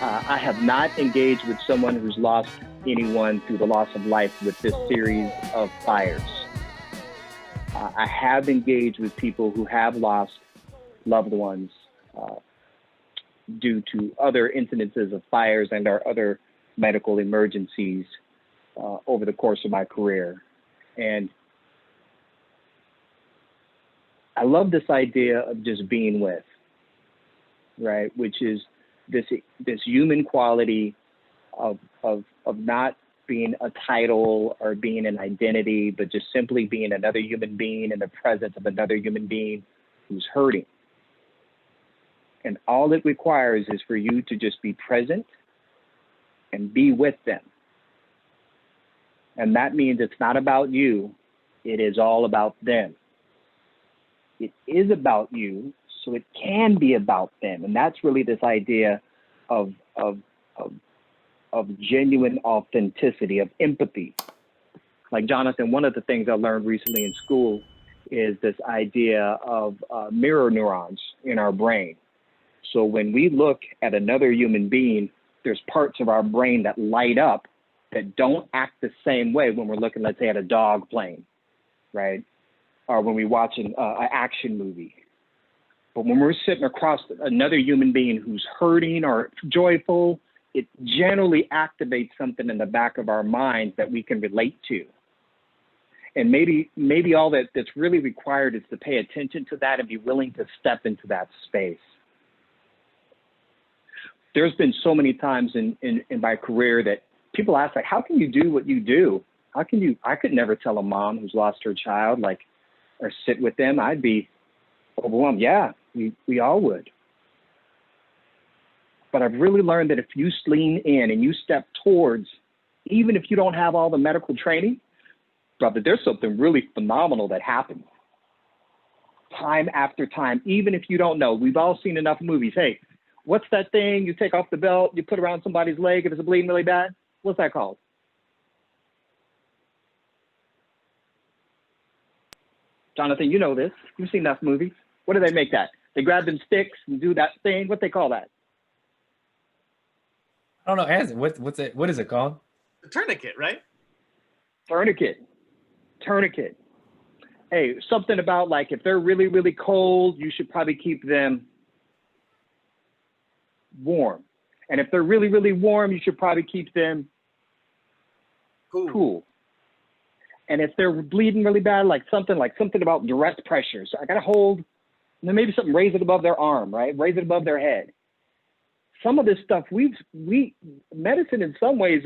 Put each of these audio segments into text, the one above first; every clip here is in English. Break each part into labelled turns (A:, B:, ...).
A: I have not engaged with someone who's lost anyone through the loss of life with this series of fires. I have engaged with people who have lost loved ones due to other incidences of fires and our other medical emergencies over the course of my career. And I love this idea of just being with, right? Which is this human quality of not being a title or being an identity, but just simply being another human being in the presence of another human being who's hurting. And all it requires is for you to just be present and be with them. And that means it's not about you, it is all about them. It is about you, so it can be about them. And that's really this idea of genuine authenticity, of empathy. Like Jonathan, one of the things I learned recently in school is this idea of mirror neurons in our brain. So when we look at another human being, there's parts of our brain that light up that don't act the same way when we're looking, let's say, at a dog playing, right? Or when we watch an action movie. But when we're sitting across another human being who's hurting or joyful, it generally activates something in the back of our minds that we can relate to. And maybe all that's really required is to pay attention to that and be willing to step into that space. There's been so many times in my career that people ask, like, how can you do what you do? I could never tell a mom who's lost her child, like, or sit with them. I'd be overwhelmed. Yeah, we all would. But I've really learned that if you lean in and you step towards, even if you don't have all the medical training, brother, there's something really phenomenal that happens. Time after time, even if you don't know, we've all seen enough movies. Hey, what's that thing you take off the belt, you put around somebody's leg if it's bleeding really bad? What's that called? Jonathan, you know this. You've seen enough movies. What do they make that? They grab them sticks and do that thing. What they call that?
B: I don't know. What's it? What is it called?
C: The tourniquet, right?
A: Tourniquet. Hey, something about, like, if they're really, really cold, you should probably keep them warm. And if they're really, really warm, you should probably keep them cool. And if they're bleeding really bad, like something about direct pressure. So I got to hold, and then maybe something, raise it above their arm, right? Raise it above their head. Some of this stuff, medicine in some ways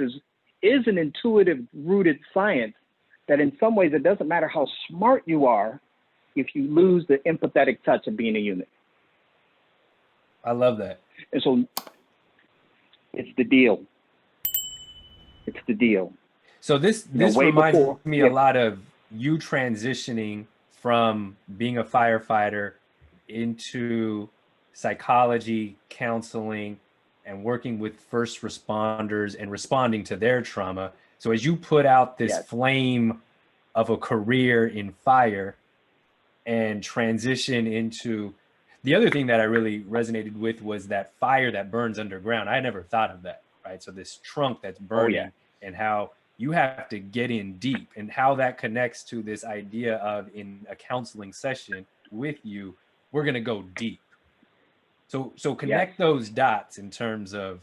A: is an intuitive rooted science that in some ways it doesn't matter how smart you are if you lose the empathetic touch of being a human.
B: I love that.
A: And so it's the deal.
B: So this reminds me a lot of you transitioning from being a firefighter into psychology, counseling, and working with first responders and responding to their trauma. So as you put out this flame of a career in fire and transition into, the other thing that I really resonated with was that fire that burns underground. I never thought of that, right? So this trunk that's burning and how you have to get in deep, and how that connects to this idea of, in a counseling session with you, we're going to go deep. So connect those dots in terms of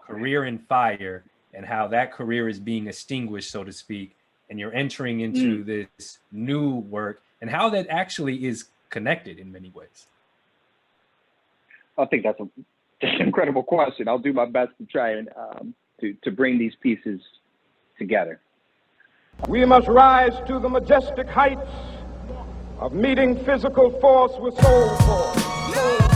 B: career in fire and how that career is being extinguished, so to speak, and you're entering into this new work, and how that actually is connected in many ways.
A: I think that's an incredible question. I'll do my best to try and to bring these pieces together.
D: We must rise to the majestic heights of meeting physical force with soul force.